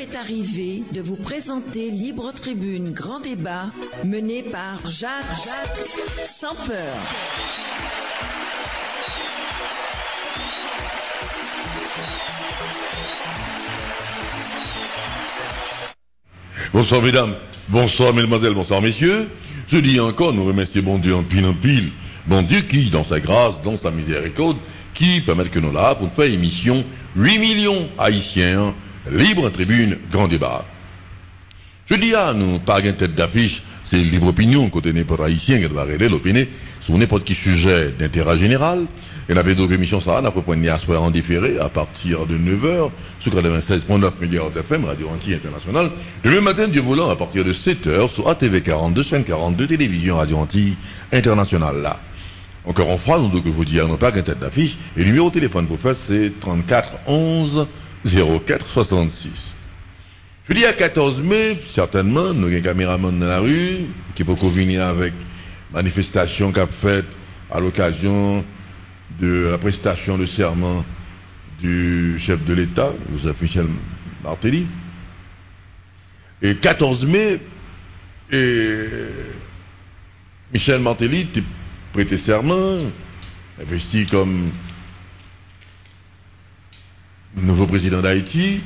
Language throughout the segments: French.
est arrivé de vous présenter Libre Tribune Grand Débat, mené par Jacques sans peur. Bonsoir mesdames, bonsoir mesdemoiselles, bonsoir messieurs. Je dis encore, nous remercions bon Dieu en pile. Bon Dieu qui, dans sa grâce, dans sa miséricorde, qui permet que nous là pour faire émission 8 millions haïtiens, libre tribune, grand débat. Je dis à nous, pas une tête d'affiche, c'est libre opinion, côté n'importe haïtien qui doit arrêter l'opinion sur n'importe quel sujet d'intérêt général. Et la donc émission ça, on a proposé à soir en différé à partir de 9h sur 96.9 MHz FM, Radio Anti-Internationale. Demain matin, Dieu voulant, à partir de 7h sur ATV 42, chaîne 42, télévision Radio Anti-Internationale là. Encore en France, donc je vous dis, on n'a pas qu'une tête d'affiche. Et le numéro de téléphone pour faire, c'est 34 11 04 66. Je dis à 14 mai, certainement, nous avons un caméraman dans la rue qui peut venir avec manifestation qu'a faite à l'occasion de la prestation de serment du chef de l'État, Joseph Michel Martelly. Et 14 mai, Michel Martelly était prêté serment, investi comme nouveau président d'Haïti.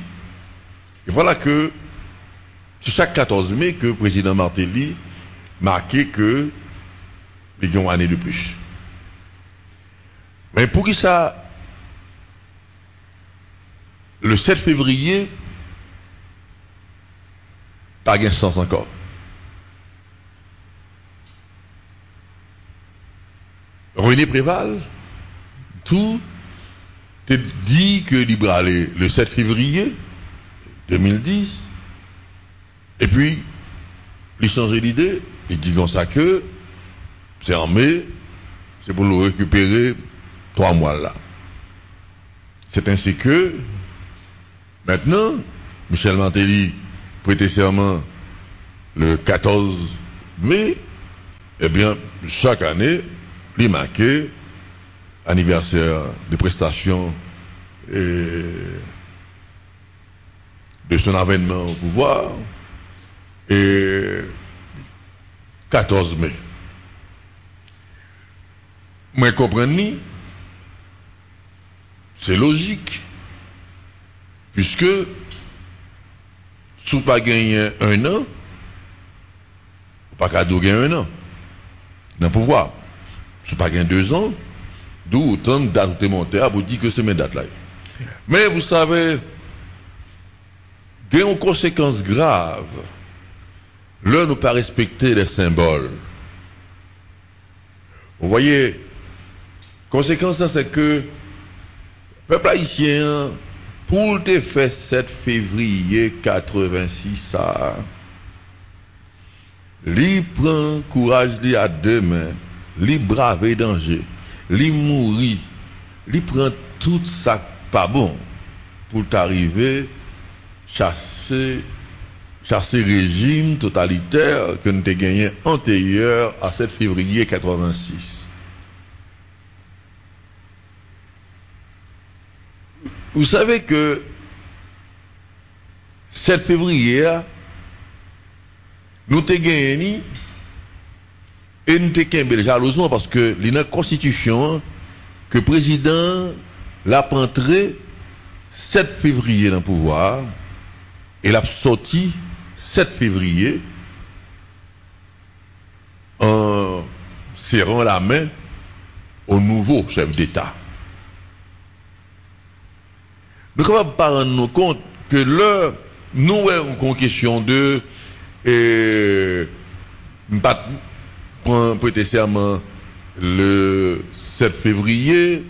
Et voilà que c'est chaque 14 mai que le président Martelly marquait que les gens ont une année de plus. Mais pour qui ça, le 7 février, pas de sens encore. René Préval, tout est dit que il va aller le 7 février 2010, et puis il change d'idée, il dit comme ça que c'est en mai, c'est pour le récupérer 3 mois là. C'est ainsi que maintenant, Michel Martelly prêtait serment le 14 mai, eh bien, chaque année, il marquait anniversaire de prestation et de son avènement au pouvoir, et 14 mai. Moi, comprenez, c'est logique, puisque si vous pas gagné 1 an, vous pas qu'à gagner 1 an dans le pouvoir. Si vous pas gagné 2 ans, d'où autant de dates vous montées à vous dire que c'est mes dates là. Mais vous savez, il y a une conséquence grave. Là, nous pas respecter les symboles. Vous voyez, conséquence, c'est que le peuple haïtien, pour le fait 7 février 86, ça, il prend courage à 2 mains, il brave les dangers, il mourit, il prend tout ça pas bon pour t'arriver chasser régime totalitaire que nous avons gagné antérieur à 7 février 86. Vous savez que 7 février, nous avons gagné et nous avons gagné jalousement parce que la constitution que le président l'a entré 7 février dans le pouvoir et l'a sorti 7 février en serrant la main au nouveau chef d'État. Nous ne pouvons pas rendre compte que là, nous avons une question de prêter serment le 7 février,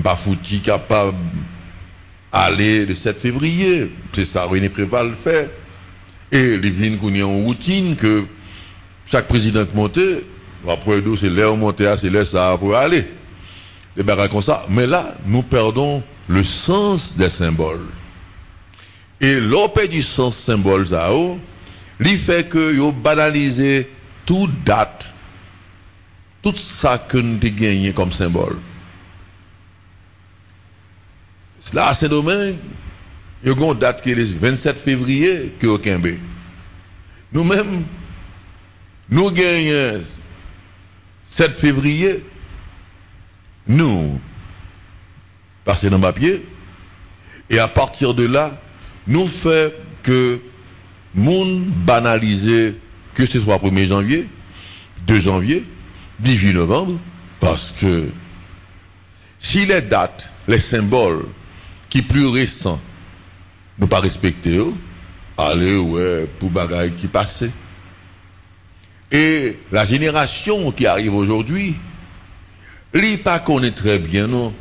pas foutu capable aller le 7 février. C'est ça, René Préval fait. Et les vignes qu'on y a en routine que chaque président monte, après nous, c'est l'air monté, c'est l'air ça pour aller. Et bien, comme ça. Mais là, nous perdons le sens des symboles. Et l'opé du sens symbole, ça, il fait que vous banalisez toute date, tout ça que nous avons gagné comme symbole. Là, c'est domaine, il y a une date qui est le 27 février que au Kembe. Nous-mêmes, nous gagnons 7 février, nous passons dans le papier, et à partir de là, nous faisons que nous banaliser que ce soit 1er janvier, 2 janvier, 18 novembre, parce que si les dates, les symboles qui plus récents, nous pas respecter, allez, ouais, pour bagaille qui passait. Et la génération qui arrive aujourd'hui, lui pas connaît très bien, non.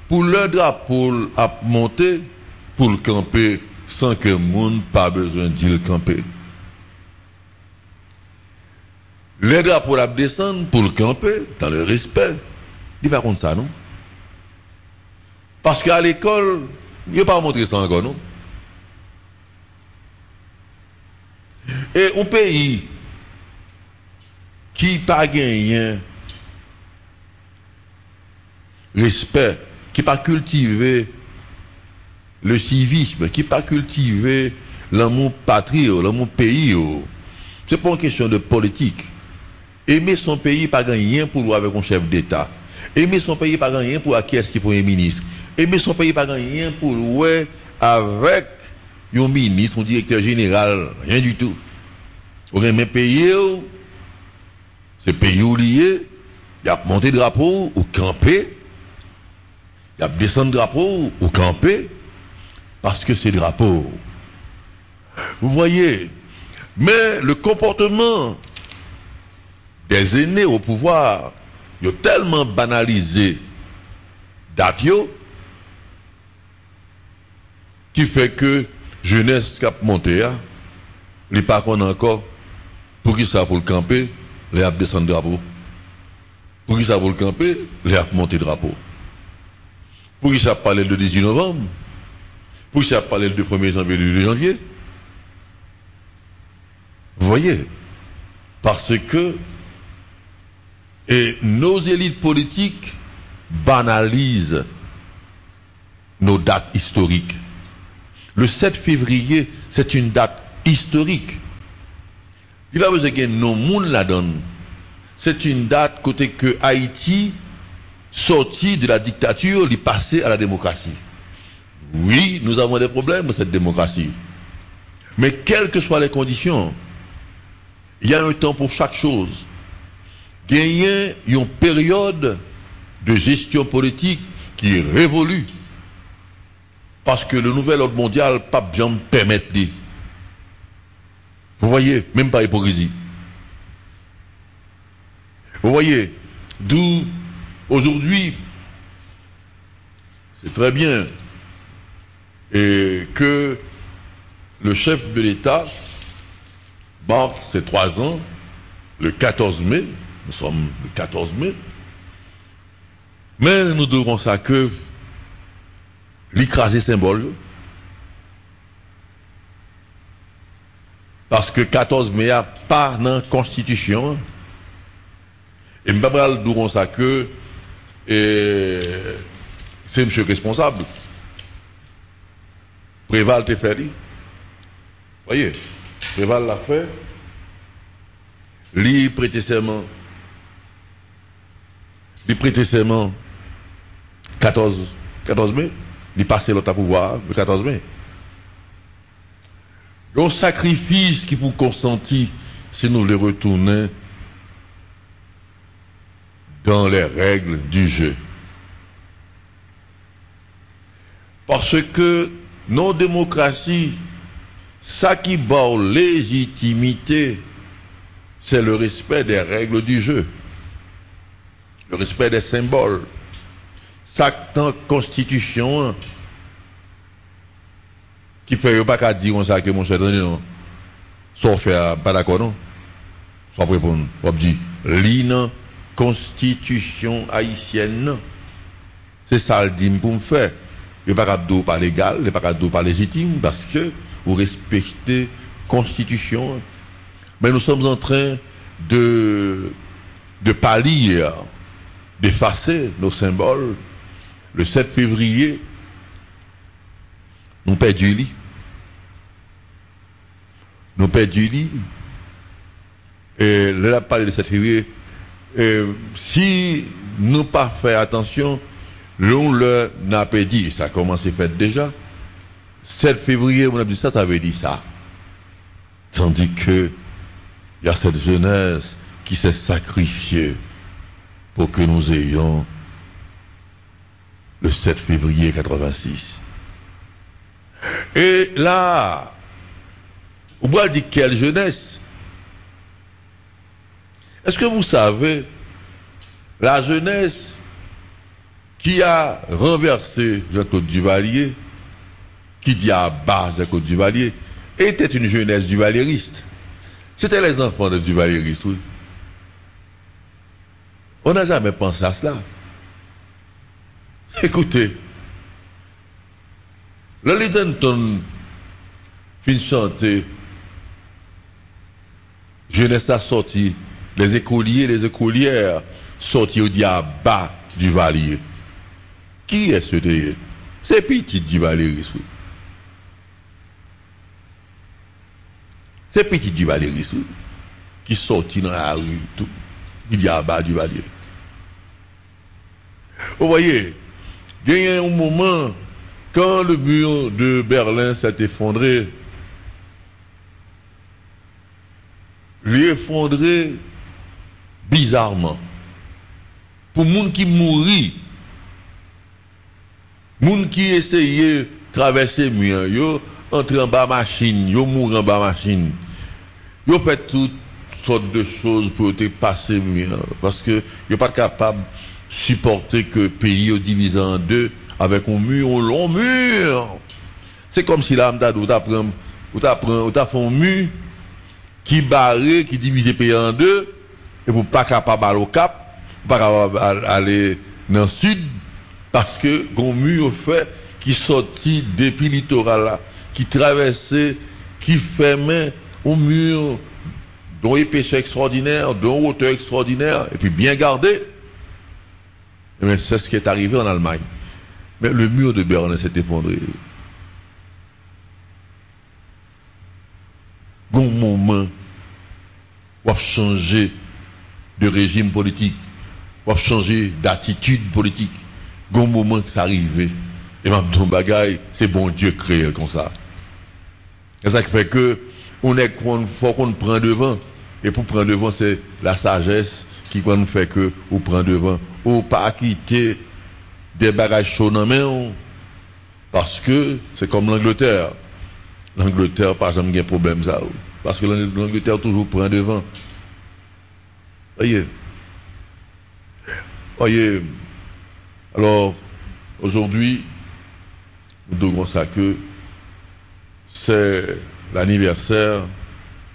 Pour le drapeau à monter, pour le camper, sans que le monde pas besoin d'y le camper. Les drapeaux à descendre pour le camper, dans le respect. Il pas contre ça, non? Parce qu'à l'école, il n'a pas montré ça encore, non? Et un pays qui n'a pas gagné respect, qui n'a pas cultivé le civisme, qui n'a pas cultivé l'amour patrie, l'amour pays, ce n'est pas une question de politique. Aimer son pays, pas gagner pour lui avec un chef d'État. Aimer son pays, pas gagner pour qui est-ce qui est Premier ministre. Aimer son pays, pas gagner pour lui avec un ministre, un directeur général, rien du tout. Ou aimer pays, c'est pays oublié, il y a monté drapeau ou camper, il y a descendu drapeau ou camper, parce que c'est drapeau. Vous voyez, mais le comportement des aînés au pouvoir, ils ont tellement banalisé Datio, qui fait que jeunesse qui a monté, les pas qu'on encore, pour qui ça pour le camper, les a descendu drapeau. Pour qui ça pour le camper, les a monté drapeau. Pour qui ça parler le 18 novembre, pour qui ça parler le 1er janvier, le 2 janvier. Vous voyez, parce que et nos élites politiques banalisent nos dates historiques. Le 7 février, c'est une date historique. Il va vous dire que nos monde la donne. C'est une date côté que Haïti sorti de la dictature, il passé à la démocratie. Oui, nous avons des problèmes avec cette démocratie. Mais quelles que soient les conditions, il y a un temps pour chaque chose. Gagner une période de gestion politique qui est révolue. Parce que le nouvel ordre mondial, pas bien me permettre de. Vous voyez, même pas hypocrisie. Vous voyez, d'où aujourd'hui, c'est très bien et que le chef de l'État marque ses 3 ans, le 14 mai, nous sommes le 14 mai, mais nous devons ça que l'écraser symbole. Parce que 14 mai a pas dans la Constitution. Et nous devons ça que c'est monsieur responsable. Préval te fait. Vous voyez, Préval l'a fait. Lui prêter serment. Il prêter serment 14 mai. Il passe l'autre pouvoir le 14 mai. Le sacrifice qui pour consentir si nous les retournons dans les règles du jeu. Parce que nos démocraties, ça qui bat légitimité, c'est le respect des règles du jeu, le respect des symboles. Ça dans la Constitution qui fait pas qu'à dire ça que mon cher non. Soit fait pas d'accord non. Soit répondre, on dit l'INA Constitution haïtienne. C'est ça le dit pour me faire. Il n'y a pas de pas légal, il n'y a pas de pas légitime parce que vous respectez Constitution. Mais nous sommes en train de pallier, d'effacer nos symboles. Le 7 février, nous perdu lit. Nous perdu lit. Et là, parler de 7 février, si nous pas faire attention, l'on le n'a pas dit, ça a commencé à faire déjà. 7 février, on a dit ça, ça veut dire ça. Tandis que il y a cette jeunesse qui s'est sacrifiée pour que nous ayons le 7 février 86. Et là, on va dire quelle jeunesse? Est-ce que vous savez, la jeunesse qui a renversé Jean-Claude Duvalier, qui dit à bas Jean-Claude Duvalier, était une jeunesse duvalieriste. C'était les enfants de duvalieristes, oui. On n'a jamais pensé à cela. Écoutez, le Lidenton fin chanter, jeunesse a sorti, les écoliers, les écolières sortis au diable du Valier. Qui est ce derrière? C'est petit du Valériste, oui. C'est petit du Valériste, oui. Qui sortit dans la rue, tout, du diable du Valier. Vous voyez, il y a un moment, quand le mur de Berlin s'est effondré, il est effondré bizarrement. Pour les gens qui mourent, les gens qui essayaient de traverser le mur, ils entrent en bas machine, ils mourent en bas machine. Ils fait toutes sortes de choses pour passer le mur. Parce qu'ils ne sont pas capables de supporter que le pays est divisé en deux avec un mur, un long mur. C'est comme si là, on fait un mur qui barré, qui divise le pays en deux, et vous pas capable d'aller au cap, pas capable d'aller dans le sud, parce que un mur fait qui sortit depuis le littoral là, qui traversait, qui fermait un mur dont épaisseur extraordinaire, dont hauteur extraordinaire, et puis bien gardé. Mais c'est ce qui est arrivé en Allemagne. Mais le mur de Berlin s'est effondré. Un moment où a changé de régime politique, où a changé d'attitude politique, un moment que ça arrivait. Et même ton bagaille, c'est bon Dieu créé comme ça. C'est ça qui fait que faut qu'on prend devant. Et pour prendre devant, c'est la sagesse qui nous fait que on prend devant. Ou pas quitter des bagages chauds dans la main. Parce que c'est comme l'Angleterre. L'Angleterre, par exemple, il y a un problème ça. Parce que l'Angleterre toujours prend devant. Voyez. Voyez. Alors, aujourd'hui, nous devons ça que c'est l'anniversaire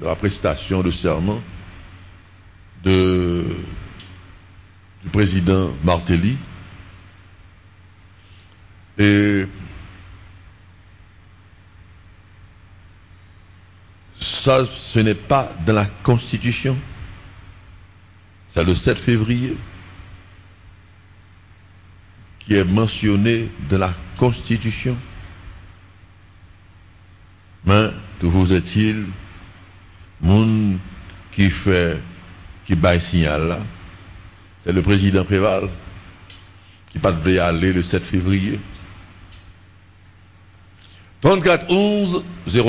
de la prestation de serment du président Martelly. Et ça, ce n'est pas dans la Constitution. C'est le 7 février qui est mentionné dans la Constitution. Mais, toujours est-il, moun qui baille signal là, c'est le président Préval qui pas devait aller le 7 février. 34 11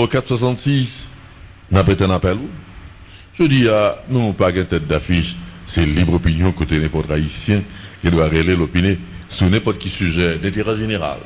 04 66, n'a pas été un appel. Je dis à nous pas une tête d'affiche, c'est libre opinion côté n'importe haïtien qui doit relayer l'opinion sur n'importe qui sujet d'intérêt général.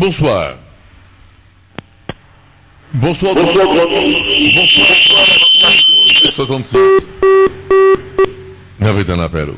Bonsoir. Bonsoir. Bonsoir. Bonsoir. 66. N'avait un appel.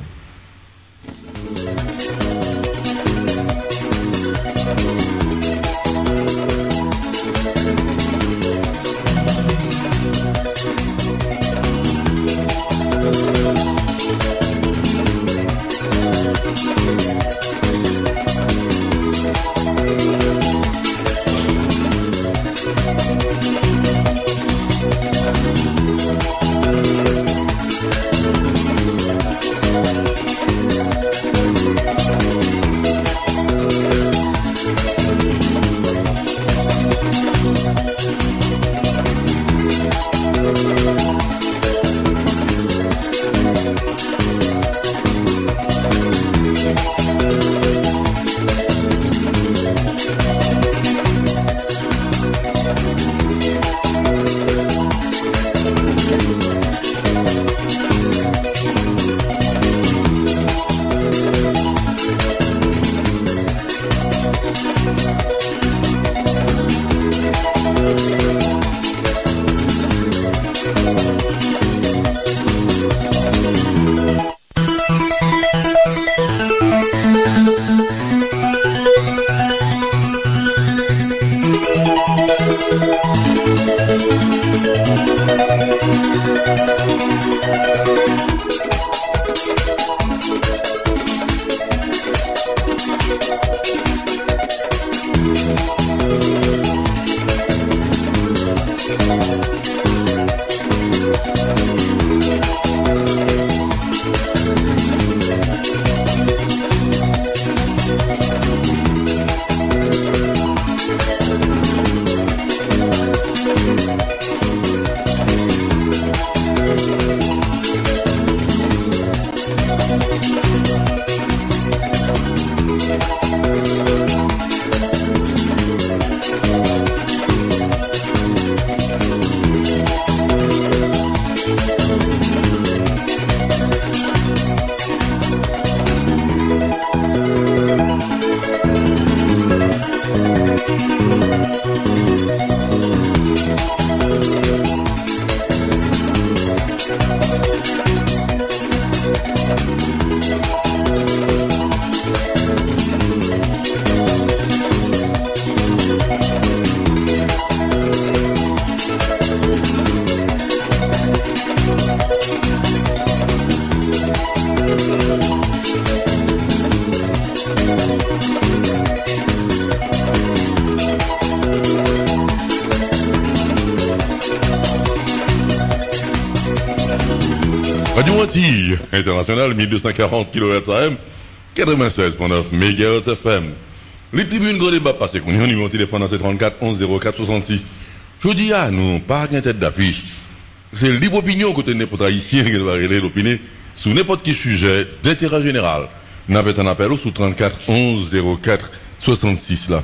Radio Antilles International, 1240 kHz AM, 96.9 MHz FM. Les tribunes gros débat passé qu'on est numéro de téléphone dans 34 11 04 66. Je dis à nous, pas qu'une tête d'affiche. C'est libre opinion côté n'importe haïtien qui va relayer l'opinion sur n'importe quel sujet d'intérêt général. N'avez un appel sous 34 11 04 66 là.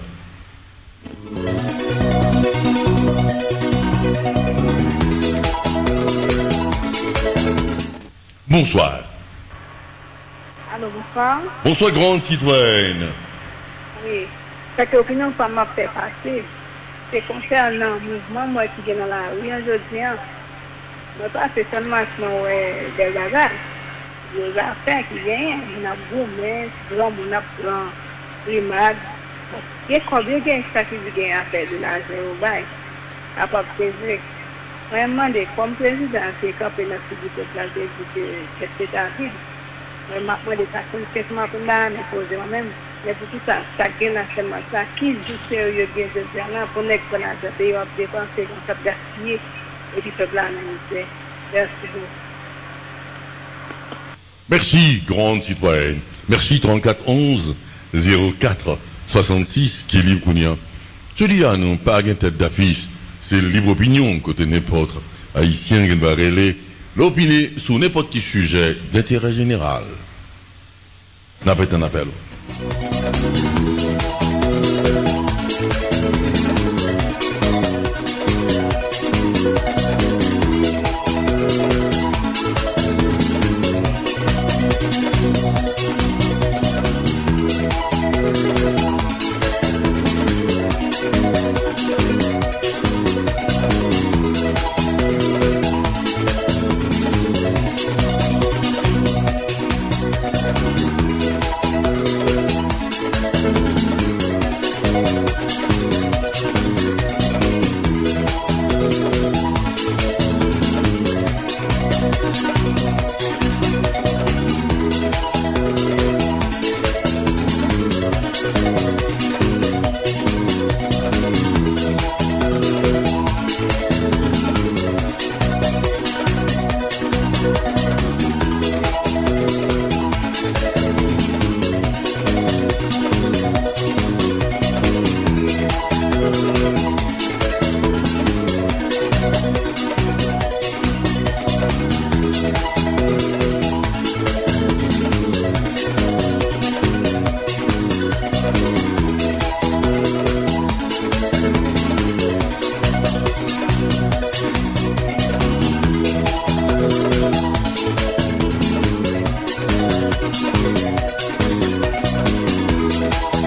Bonsoir. Allô, bonsoir. Bonsoir, grande citoyenne. Oui. Cette opinion ça m'a fait passer. C'est concernant le mouvement moi qui est dans la rue aujourd'hui. Mais pas seulement des bagages. Des affaires qui viennent, on a gourmet, on a plan, primade. Il y a combien de gens qui viennent à faire de l'argent au bail à part président. Vraiment, comme président, c'est quand on a suivi le peuple de qu'est-ce que David. Vraiment, des personnes qui sont poser moi-même. Mais pour tout ça, ça gagne seulement ça. Qui joue sérieux bien de dire là pour ne pas la payer, on dépenser, on s'est gaspillé et puis le peuple en a. Merci beaucoup. Merci, grande citoyenne. Merci, 34 11 04 66 qui est libre Kounia. Je dis à nous, pas une tête d'affiche. C'est libre opinion côté n'importe haïtien qui va relayer l'opinion sur n'importe quel sujet d'intérêt général. N'a pas un appel.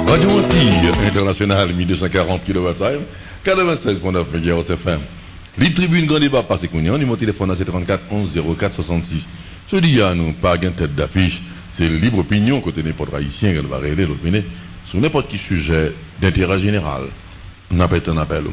Radio Antilles International 1240 kHz, 96.9 MHz FM. Les tribunes grand débat passé qu'on y a, numéro téléphone à 34 11 04 66. Ce dia nous pas gain tête d'affiche, c'est libre opinion côté n'importe haïtien qui va révéler l'opinion sur n'importe quel sujet d'intérêt général. On appelle un appel.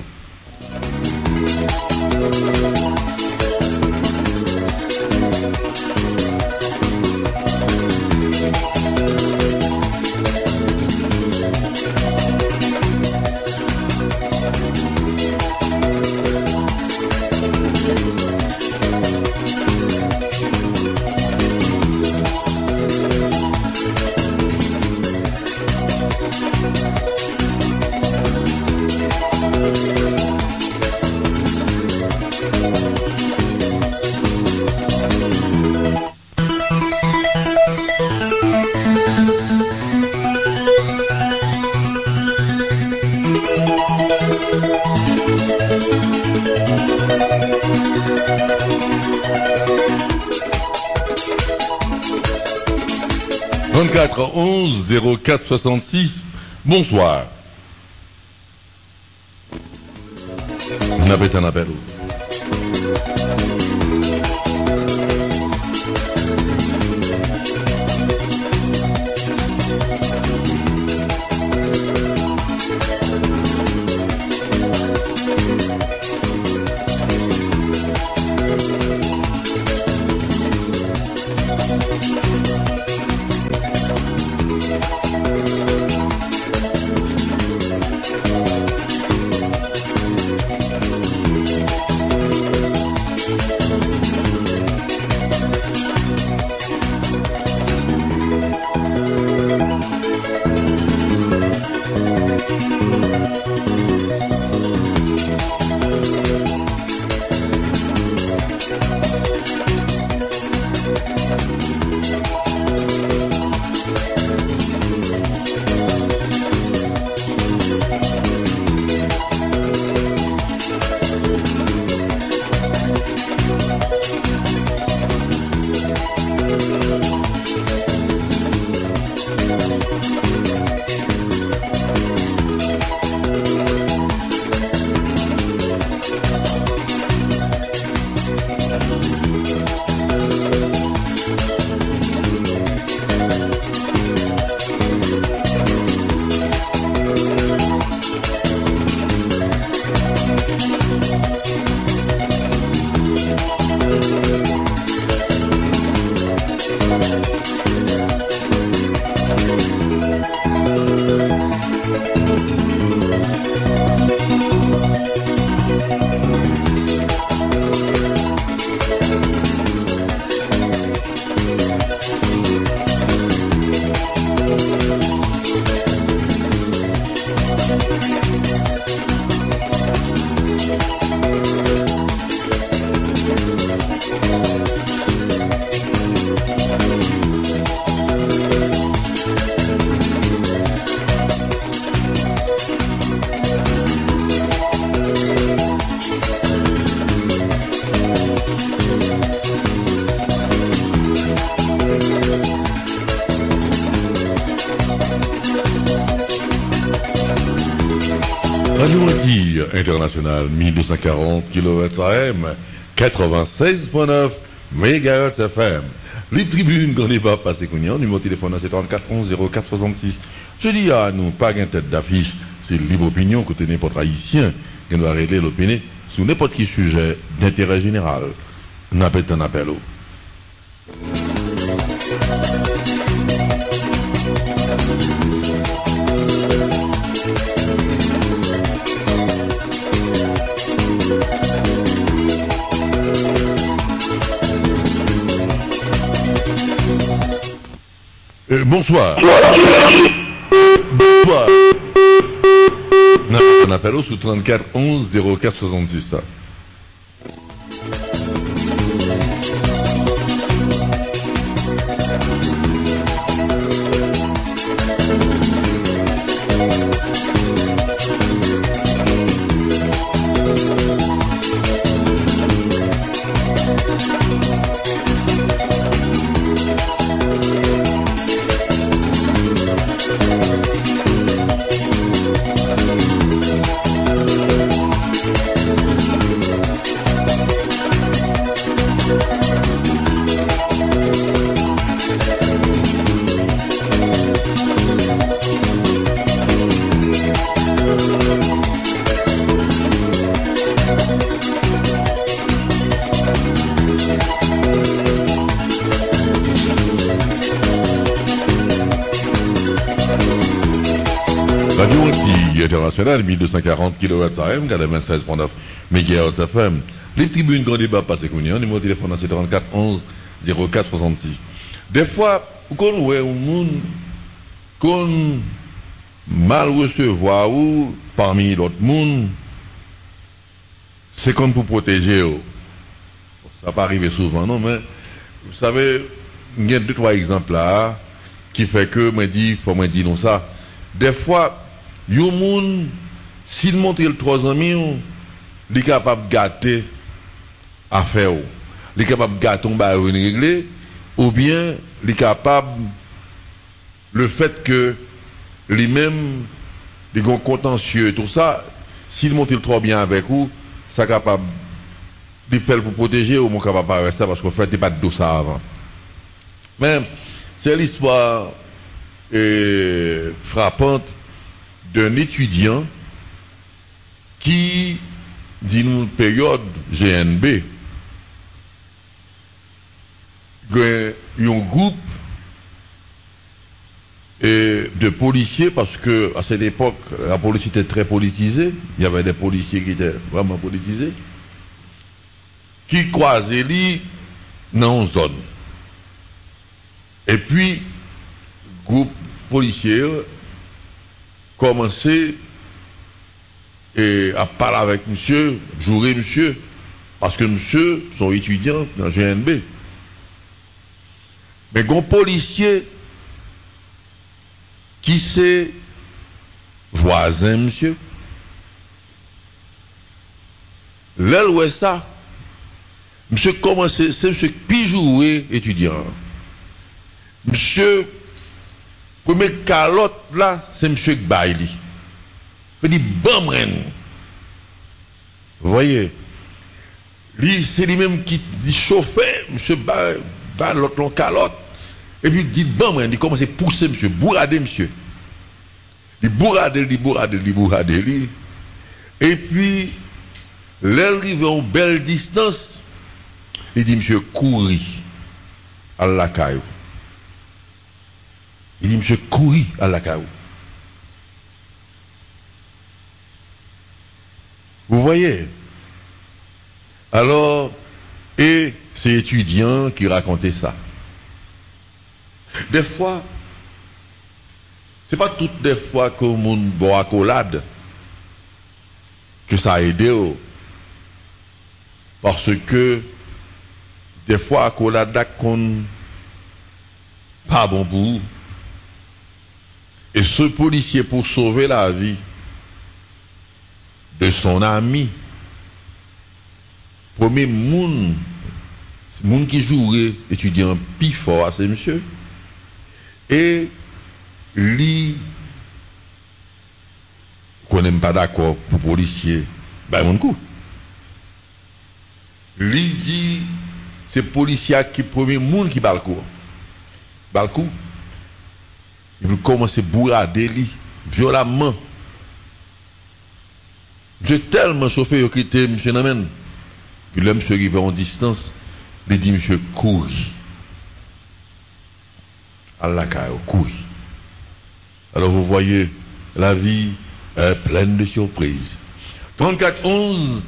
34 11 04 66. Bonsoir. On avait un appel. International 1240 kHz AM, 96.9 MHz FM. Les tribunes grand débat passé qu'on y a, numéro de téléphone à 34 11 04 66. Je dis à nous pas gain tête d'affiche, c'est libre opinion côté n'importe haïtien qui doit régler l'opinion sur n'importe quel sujet d'intérêt général. On appelle un appel. Bonsoir. Bonsoir. On appelle au sous 34 11 04 66. Ça. Radio Antilles Internationale, 1240 kHz AM, 96.9 MHz FM. Les tribunes grand débat passé qu'on y a, numéro de téléphone c'est 34 11 04 66. Des fois, quand on voit un monde qu'on mal recevoir ou parmi l'autre monde, c'est comme pour protéger. Ça va pas arriver souvent, non, mais vous savez, il y a 2-3 exemples là qui fait que moi dit, faut moi dire non ça. Des fois, yon moun, s'il monte le 3 amis, il est capable de gâter affaire, il est capable de gâter un bail réglé, ou bien il est capable le fait que lui-même, les gars contentieux, tout ça, s'il monte le 3 bien avec vous, ça capable de faire pour protéger ou mon capable de faire ça parce qu'en fait, il n'y a pas de dos ça avant. Mais c'est l'histoire frappante d'un étudiant qui, d'une période GNB, un groupe de policiers, parce que à cette époque, la police était très politisée, il y avait des policiers qui étaient vraiment politisés, qui croisaient lui dans une zone. Et puis, groupe policier commençait à parler avec monsieur, jouer monsieur, parce que monsieur sont étudiants dans GNB. Mais un policier qui c'est voisin monsieur, là où est ça, monsieur commençait, c'est monsieur qui jouer étudiant. Monsieur, premier calotte là, c'est monsieur Bailey. Il dit, bon, vous voyez, lui, c'est lui-même qui chauffait, monsieur l'autre calotte. Et puis il dit, bon, il commence à pousser monsieur, bourrader monsieur. Il bourrader. Et puis, l'arrivée en belle distance, il dit, monsieur, courir à la caillou. Il dit, monsieur, courir à la caillou. Vous voyez? Alors, et c'est étudiants qui racontaient ça. Des fois, c'est pas toutes des fois que mon boit accolade que ça a aidé. Parce que des fois, accolade qu'on pas bon pour vous. Et ce policier, pour sauver la vie de son ami, premier moun qui jouait étudiant plus fort à ce monsieur, et lui, qu'on n'aime pas d'accord pour policier, ben mon coup. Lui dit, c'est policier qui premier moun qui bat le coup. Bat le coup. Il commence à bourrader lui, violemment. J'ai tellement chauffé au quitté, monsieur Namen. Puis là, monsieur arrivé en distance, il dit, monsieur, courir. Allah courir. Alors vous voyez, la vie est pleine de surprises. 34 11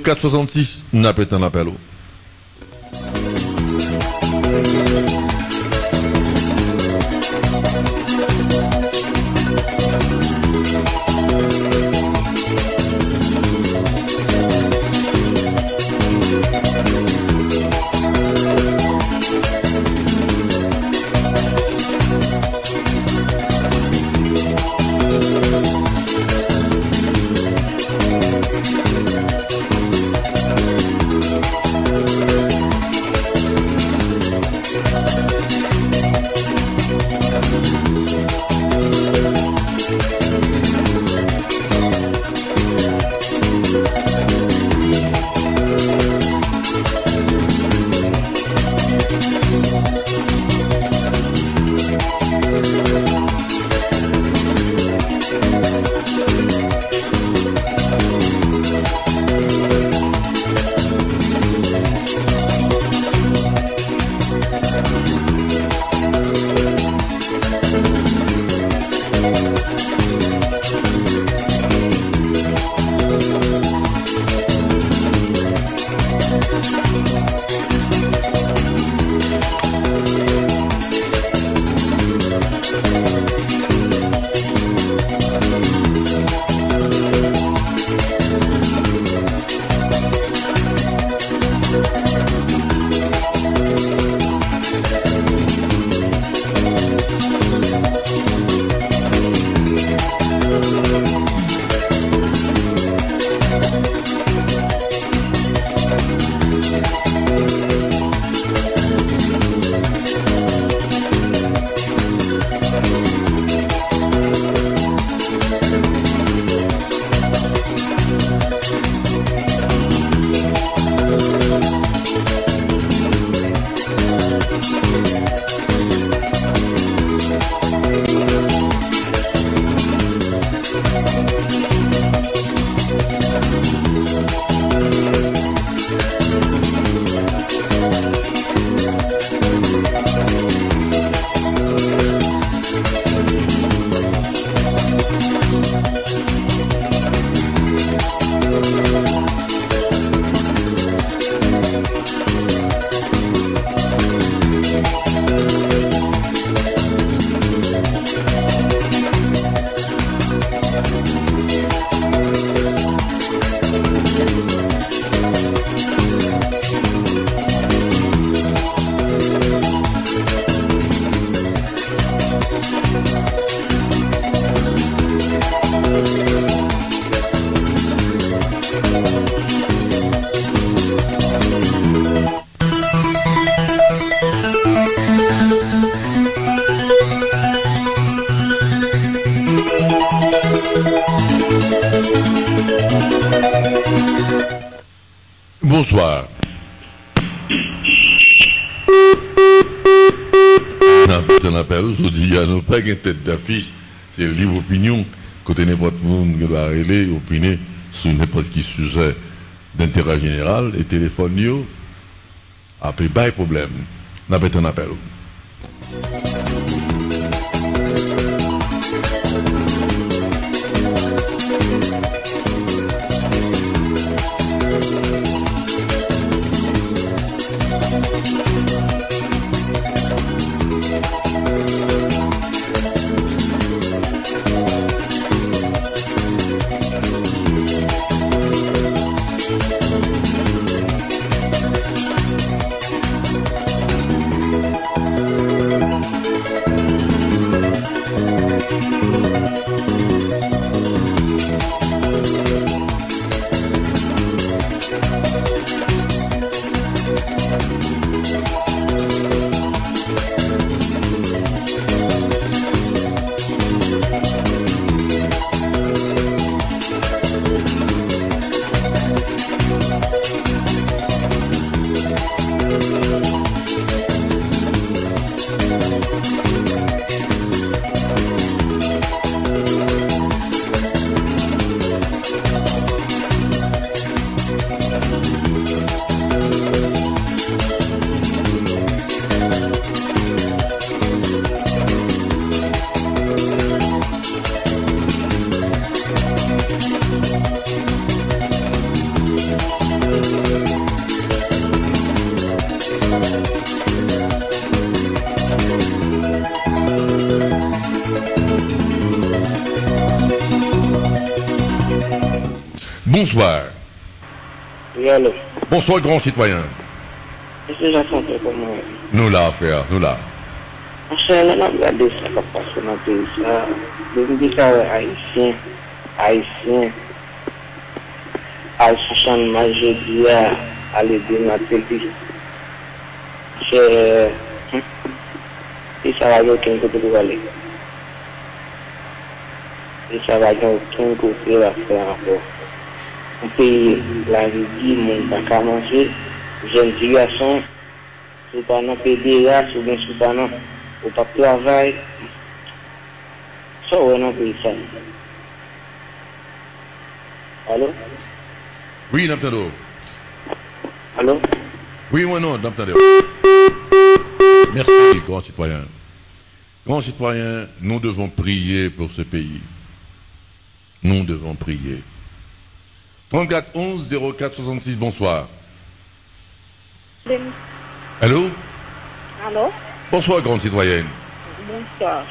04 66, n'a pas un appel. Bonsoir. Un appel aujourd'hui, il n'y a pas une tête d'affiche, c'est le livre opinion, côté n'importe monde qui doit aller, opiner sur n'importe qui sujet d'intérêt général, et téléphone, yo, après, pas de problème. On a un appel. Bonsoir. Oui, allô. Bonsoir, grand citoyen. Monsieur Jean-François, comment Nous là, frère, nous là. Monsieur, on a regardé ça qui passe dans le pays. Je me dis que Haïtien, Haïtien, jeudi à l'aider dans le pays. Et ça va aucun côté pour aller. Et ça va aucun côté à faire encore. On paye la vie, mon bac à manger, jeune garçon, sous pas dans PDA, sous bien sous pas dans, au pas travail. Ça, on a payé ça. Allô? Oui, n'entendons. Allô? Oui ou non, n'entendons. Merci, grand citoyen. Grand citoyen, nous devons prier pour ce pays. Nous devons prier. 34 11 04 66, bonsoir. Allô? Allô? Bonsoir, grande citoyenne. Bonsoir.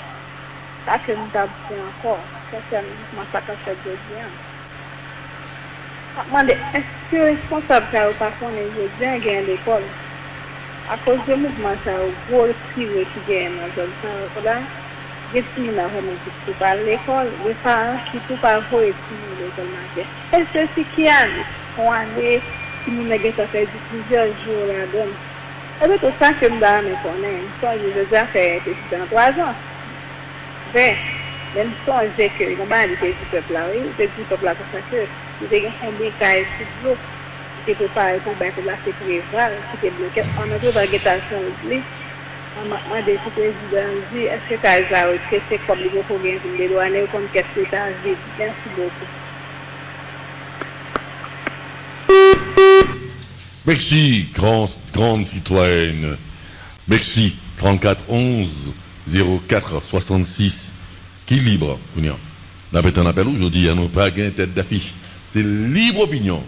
Ça que nous avons encore, c'est un massacre fait de bien. Est-ce que le responsable de pas qu'on est bien gagné à l'école? À cause du mouvement, ça a un gros privé qui gagne dans le zone là. Les filles n'ont pas pas l'école, les parents qui ne sont pas jouer l'école. Est-ce que qui a on allait qui nous n'a pas fait plusieurs jours là-dedans? Et bien tout ça que nous avons connaît, je veux dire fait dans 3 ans. Mais même si que nous avons dit du peuple là, oui, c'est du peuple là pour ça que nous avons des cas sur l'eau, qui étaient préparés pour la sécurité, qui étaient bloqués. On a trouvé l'agitation aussi. On m'a demandé si le président est-ce que Kaza ou est-ce que c'est comme le pour bien les douaniers ou comme qu'est-ce que ça dit. Merci beaucoup. Merci, grande citoyenne. Merci, 34 11 04 66. Qui libre, Kounia? On a fait un appel aujourd'hui, il n'y a pas de tête d'affiche. C'est libre opinion.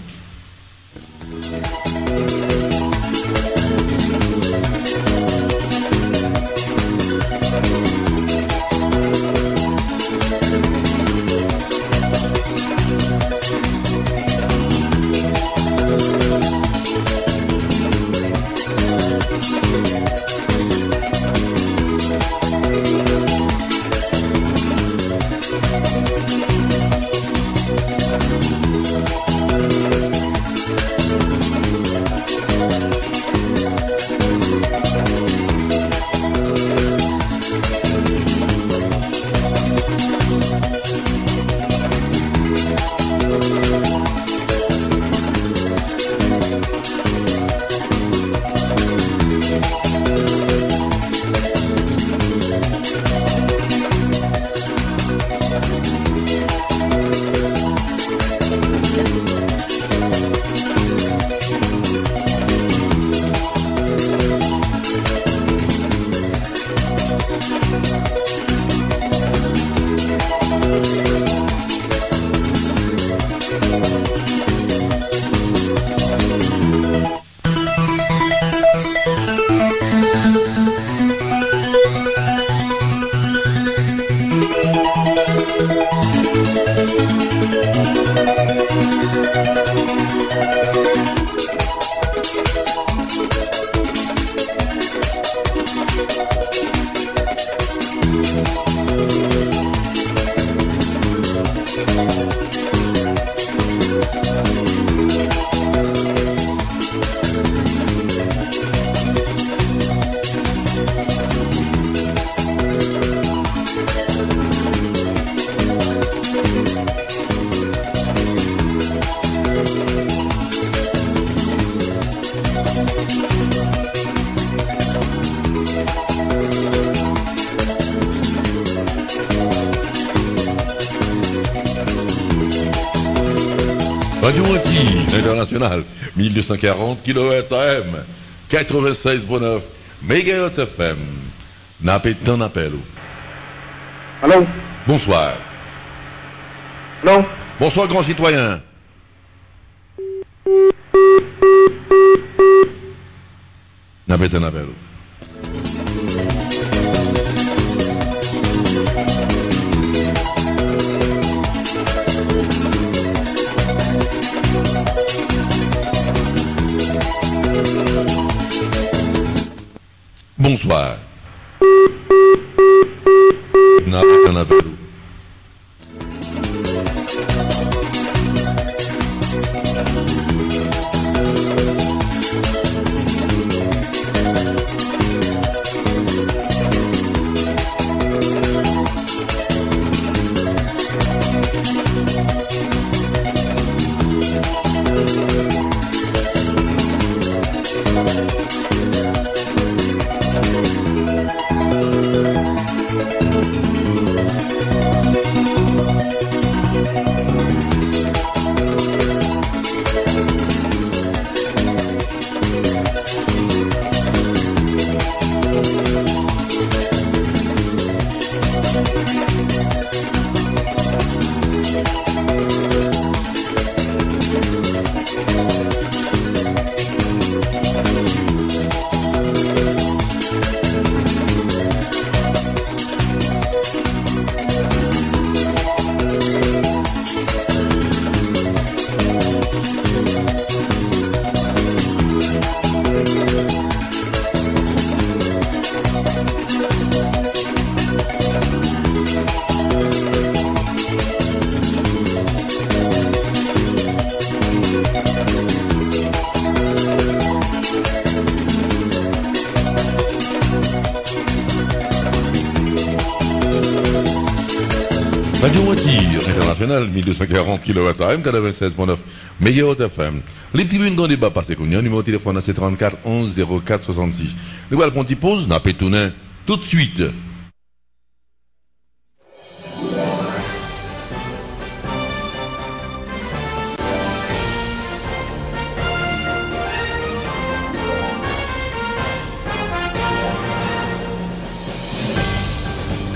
Radio Antilles International, 1240 kHz AM, 96.9 MHz FM. Napé ton appel. Allô? Bonsoir. Allô? Bonsoir, grand citoyen. Napé ton appel. Bonsoir. Napé ton appel. Radio Antilles International, 1240 kHz AM, 96.9 MHz FM. Les petits buts de débat passé qu'on y a, numéro de téléphone c'est 34 11 04 66. Nous allons prendre une pause, n'a pas tourné tout de suite.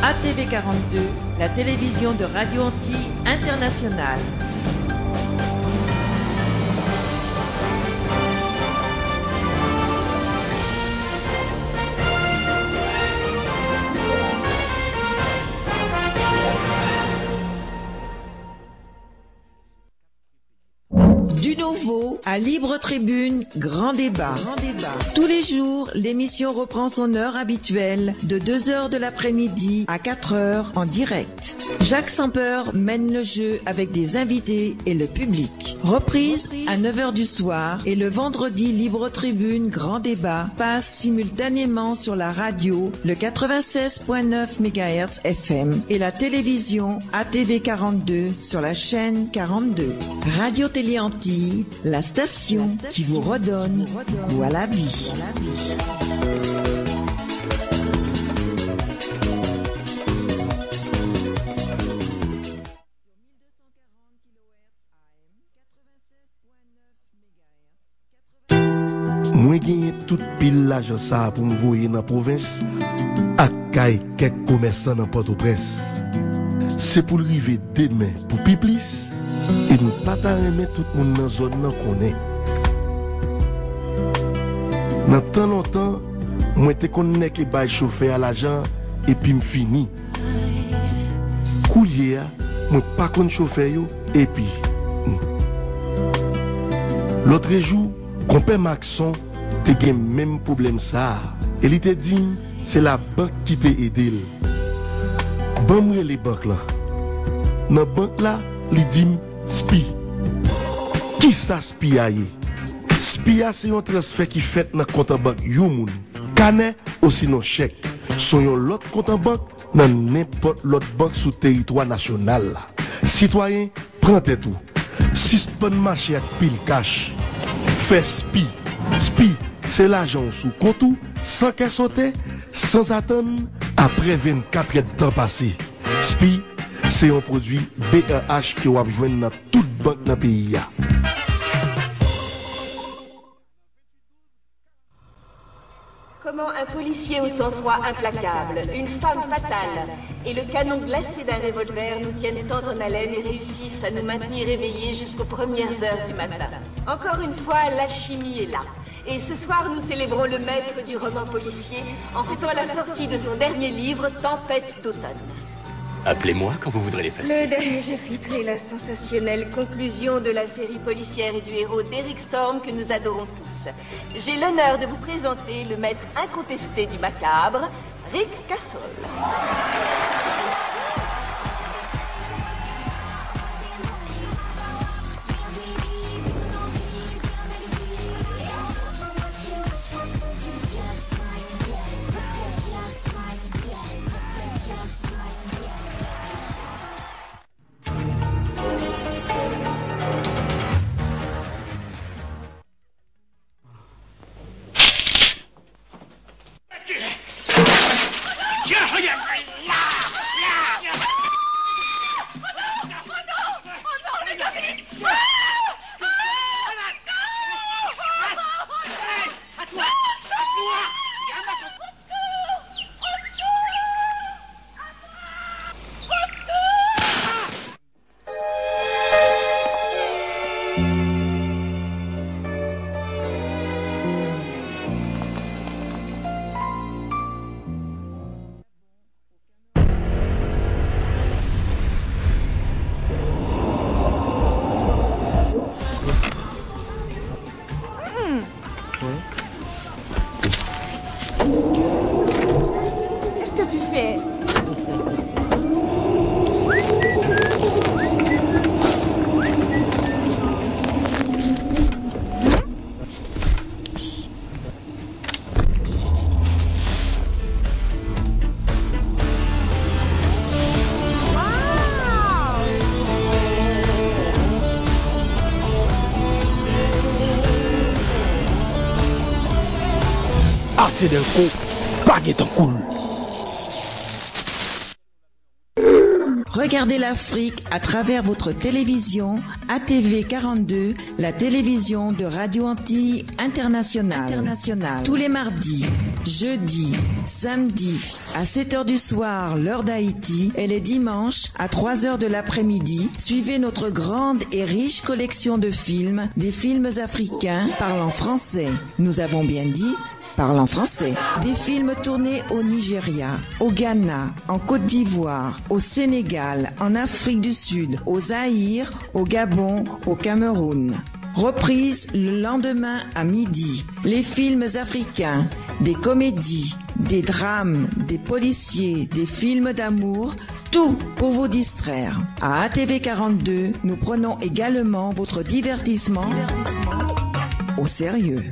ATV 42, la télévision de Radio Antilles Internationale. Du nouveau à Libre Tribune, grand débat. Tous les jours, l'émission reprend son heure habituelle de 2h de l'après-midi à 4h en direct. Jacques Sampeur mène le jeu avec des invités et le public. Reprise à 9h du soir et le vendredi, Libre Tribune, grand débat passe simultanément sur la radio, le 96.9 MHz FM et la télévision ATV 42 sur la chaîne 42. Radio Télé Antilles, la station qui vous redonne goût à la vie. Moi gagné toute pile l'argent ça pour me voyer dans la province à caille quelques commerçants dans Port-au-Prince. C'est pour arriver demain pour Piplis et nous pas aimer tout le monde dans la zone qu'on est. Dans tant longtemps, moi te connais que bail chauffeur à l'argent et puis me fini. Coulier, moi pas connais chauffeur et puis l'autre jour, compère Maxon te gen même problème ça. Et il te dit c'est la banque qui t'a aidé. Bon les banques là. Dans banque là, li dit SPI. Qui ça SPI a yé? SPI c'est un transfert qui fait dans compte en banque yon moun. Canet ou sinon chèque. Son yon l'autre compte en banque dans n'importe l'autre banque sous territoire national là. Citoyen, prends-toi tout. Suspend marché avec pile cash. Fait SPI. SPI, c'est l'argent sous compte sans qu'elle saute, sans attendre, après 24 heures de temps passé. SPI, c'est un produit BRH qui va joindre dans toute banque dans le pays. Comment un policier au sang-froid implacable, une femme fatale et le canon glacé d'un revolver nous tiennent tant en haleine et réussissent à nous maintenir éveillés jusqu'aux premières heures du matin. Encore une fois, l'alchimie est là. Et ce soir, nous célébrons le maître du roman policier en fêtant la sortie de son dernier livre, Tempête d'automne. Appelez-moi quand vous voudrez l'effacer. Le dernier chapitre est la sensationnelle conclusion de la série policière et du héros d'Eric Storm que nous adorons tous. J'ai l'honneur de vous présenter le maître incontesté du macabre, Rick Cassol. Qu'est-ce que tu fais? Assez d'un coup, baguette en cool. Regardez l'Afrique à travers votre télévision ATV 42, la télévision de Radio Antilles Internationale. Tous les mardis, jeudis, samedis à 7h du soir, l'heure d'Haïti, et les dimanches à 3h de l'après-midi, suivez notre grande et riche collection de films, des films africains parlant français. Nous avons bien dit parlant français. Des films tournés au Nigeria, au Ghana, en Côte d'Ivoire, au Sénégal, en Afrique du Sud, au Zaïre, au Gabon, au Cameroun. Reprise le lendemain à midi. Les films africains, des comédies, des drames, des policiers, des films d'amour, tout pour vous distraire. À ATV 42, nous prenons également votre divertissement au sérieux.